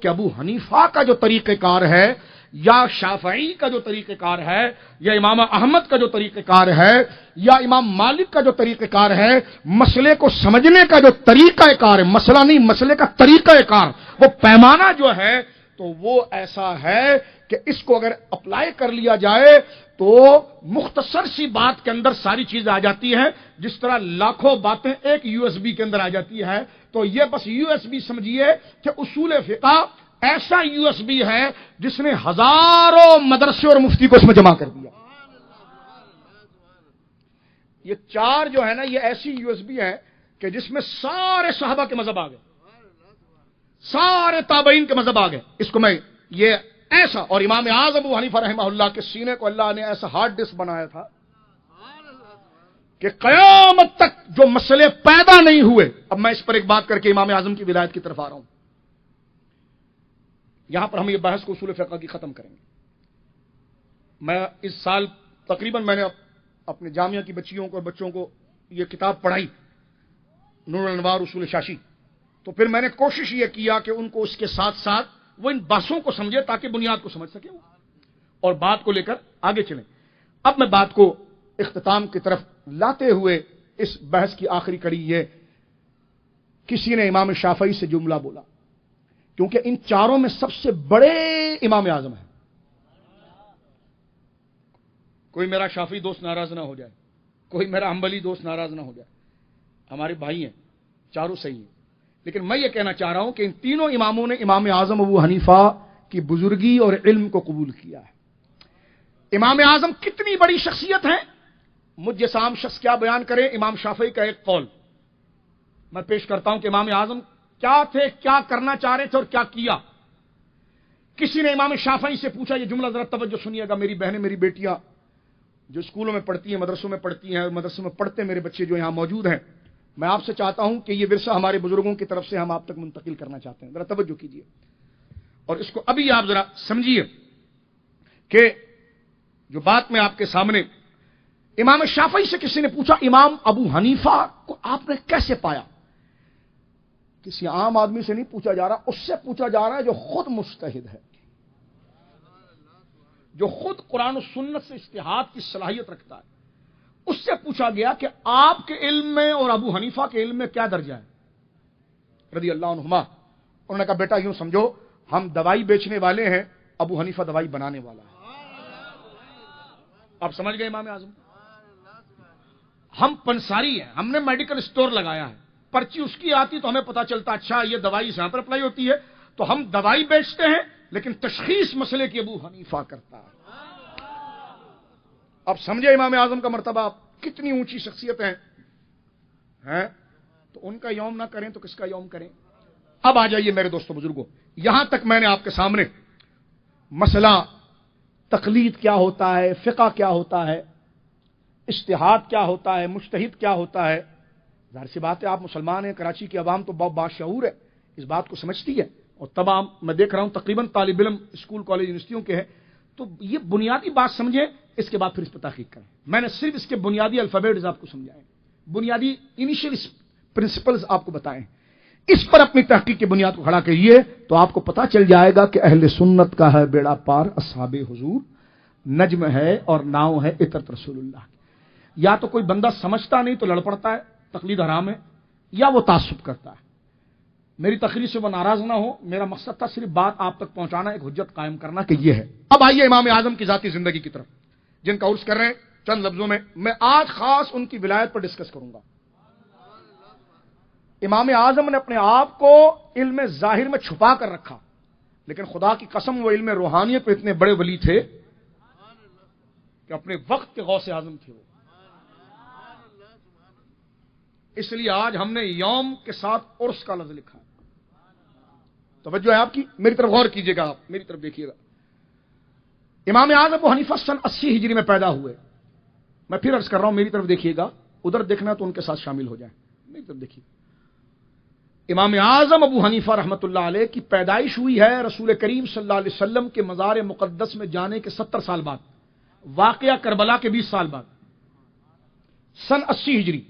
کہ ابو حنیفہ کا جو طریقہ کار ہے یا شافعی کا جو طریقہ کار ہے یا امام احمد کا جو طریقہ کار ہے یا امام مالک کا جو طریقہ کار ہے، مسئلے کو سمجھنے کا جو طریقہ کار ہے، مسئلہ نہیں مسئلے کا طریقہ کار، وہ پیمانہ جو ہے تو وہ ایسا ہے کہ اس کو اگر اپلائی کر لیا جائے تو مختصر سی بات کے اندر ساری چیزیں آ جاتی ہیں، جس طرح لاکھوں باتیں ایک یو ایس بی کے اندر آ جاتی ہے۔ تو یہ بس یو ایس بی سمجھیے کہ اصول فقہ ایسا یو ایس بی ہے جس نے ہزاروں مدرسے اور مفتی کو اس میں جمع کر دیا۔ یہ چار جو ہے نا یہ ایسی یو ایس بی ہے کہ جس میں سارے صحابہ کے مذہب آ گئے، سارے تابعین کے مذہب آ گئے۔ اس کو میں یہ ایسا، اور امام اعظم ابو حنیفہ رحمہ اللہ کے سینے کو اللہ نے ایسا ہارڈ ڈسک بنایا تھا کہ قیامت تک جو مسئلے پیدا نہیں ہوئے۔ اب میں اس پر ایک بات کر کے امام اعظم کی ولایت کی طرف آ رہا ہوں۔ یہاں پر ہم یہ بحث کو اصول فقہ کی ختم کریں گے۔ میں اس سال تقریباً میں نے اپنے جامعہ کی بچیوں کو اور بچوں کو یہ کتاب پڑھائی، نور الانوار اصول شاشی، تو پھر میں نے کوشش یہ کیا کہ ان کو اس کے ساتھ ساتھ وہ ان بحثوں کو سمجھے تاکہ بنیاد کو سمجھ سکے اور بات کو لے کر آگے چلیں۔ اب میں بات کو اختتام کی طرف لاتے ہوئے اس بحث کی آخری کڑی یہ، کسی نے امام شافعی سے جملہ بولا، کیونکہ ان چاروں میں سب سے بڑے امام اعظم ہیں۔ کوئی میرا شافعی دوست ناراض نہ ہو جائے، کوئی میرا حنبلی دوست ناراض نہ ہو جائے، ہمارے بھائی ہیں، چاروں صحیح ہیں، لیکن میں یہ کہنا چاہ رہا ہوں کہ ان تینوں اماموں نے امام اعظم ابو حنیفہ کی بزرگی اور علم کو قبول کیا ہے۔ امام اعظم کتنی بڑی شخصیت ہیں، مجھ جیسا عام شخص کیا بیان کرے؟ امام شافعی کا ایک قول میں پیش کرتا ہوں کہ امام اعظم کیا تھے، کیا کرنا چاہ رہے تھے اور کیا کیا۔ کسی نے امام شافعی سے پوچھا، یہ جملہ ذرا توجہ سنیے گا، میری بہنیں، میری بیٹیاں جو اسکولوں میں پڑھتی ہیں، مدرسوں میں پڑھتی ہیں، مدرسوں میں پڑھتے میرے بچے جو یہاں موجود ہیں، میں آپ سے چاہتا ہوں کہ یہ ورثہ ہمارے بزرگوں کی طرف سے ہم آپ تک منتقل کرنا چاہتے ہیں، ذرا توجہ کیجیے اور اس کو ابھی آپ ذرا سمجھیے کہ جو بات میں آپ کے سامنے، امام شافعی سے کسی نے پوچھا امام ابو حنیفہ کو آپ نے کیسے پایا؟ کسی عام آدمی سے نہیں پوچھا جا رہا، اس سے پوچھا جا رہا ہے جو خود مجتہد ہے، جو خود قرآن و سنت سے اجتہاد کی صلاحیت رکھتا ہے۔ اس سے پوچھا گیا کہ آپ کے علم میں اور ابو حنیفہ کے علم میں کیا درجہ ہے رضی اللہ عنہما۔ انہوں نے کہا بیٹا یوں سمجھو، ہم دوائی بیچنے والے ہیں، ابو حنیفہ دوائی بنانے والا ہے۔ آپ سمجھ گئے امام اعظم؟ ہم پنساری ہیں، ہم نے میڈیکل اسٹور لگایا ہے، پرچی اس کی آتی تو ہمیں پتا چلتا اچھا یہ دوائی یہاں پر اپلائی ہوتی ہے، تو ہم دوائی بیچتے ہیں لیکن تشخیص مسئلے کی ابو حنیفہ کرتا ہے۔ اب سمجھے امام اعظم کا مرتبہ، کتنی اونچی شخصیت ہیں، تو ان کا یوم نہ کریں تو کس کا یوم کریں؟ اب آ جائیے میرے دوستو بزرگوں، یہاں تک میں نے آپ کے سامنے مسئلہ تقلید کیا ہوتا ہے، فقہ کیا ہوتا ہے، اجتہاد کیا ہوتا ہے، مجتہد کیا ہوتا ہے۔ ظاہر سی بات ہے آپ مسلمان ہیں، کراچی کی عوام تو بہت باشعور ہے، اس بات کو سمجھتی ہے، اور تمام میں دیکھ رہا ہوں تقریباً طالب علم اسکول کالج یونیورسٹیوں کے ہیں، تو یہ بنیادی بات سمجھیں، اس کے بعد پھر اس پر تحقیق کریں۔ میں نے صرف اس کے بنیادی الفابیٹس آپ کو سمجھائے، بنیادی انیشیل پرنسپلز آپ کو بتائیں، اس پر اپنی تحقیق کی بنیاد کو کھڑا کریے تو آپ کو پتا چل جائے گا کہ اہل سنت کا ہے بیڑا پار، اصحاب حضور نجم ہے اور ناؤ ہے عطرت رسول اللہ۔ یا تو کوئی بندہ سمجھتا نہیں تو لڑ پڑتا ہے، تقلید حرام ہے، یا وہ تعصب کرتا ہے۔ میری تقریر سے وہ ناراض نہ ہو، میرا مقصد تھا صرف بات آپ تک پہنچانا، ایک حجت قائم کرنا کہ یہ ہے۔ اب آئیے امام اعظم کی ذاتی زندگی کی طرف، جن کا عرض کر رہے ہیں چند لفظوں میں۔ میں آج خاص ان کی ولایت پر ڈسکس کروں گا۔ امام اعظم نے اپنے آپ کو علم ظاہر میں چھپا کر رکھا، لیکن خدا کی قسم وہ علم روحانیت پہ اتنے بڑے ولی تھے کہ اپنے وقت کے غوث اعظم تھے وہ۔ اس لیے آج ہم نے یوم کے ساتھ عرس کا لفظ لکھا۔ توجہ ہے آپ کی، میری طرف غور کیجئے گا، آپ میری طرف دیکھیے گا۔ امام اعظم ابو حنیفہ سن 80 ہجری میں پیدا ہوئے۔ میں پھر عرض کر رہا ہوں، میری طرف دیکھیے گا، ادھر دیکھنا تو ان کے ساتھ شامل ہو جائیں، میری طرف دیکھیے۔ امام اعظم ابو حنیفہ رحمۃ اللہ علیہ کی پیدائش ہوئی ہے رسول کریم صلی اللہ علیہ وسلم کے مزار مقدس میں جانے کے 70 سال بعد، واقعہ کربلا کے 20 سال بعد، سن 80 ہجری۔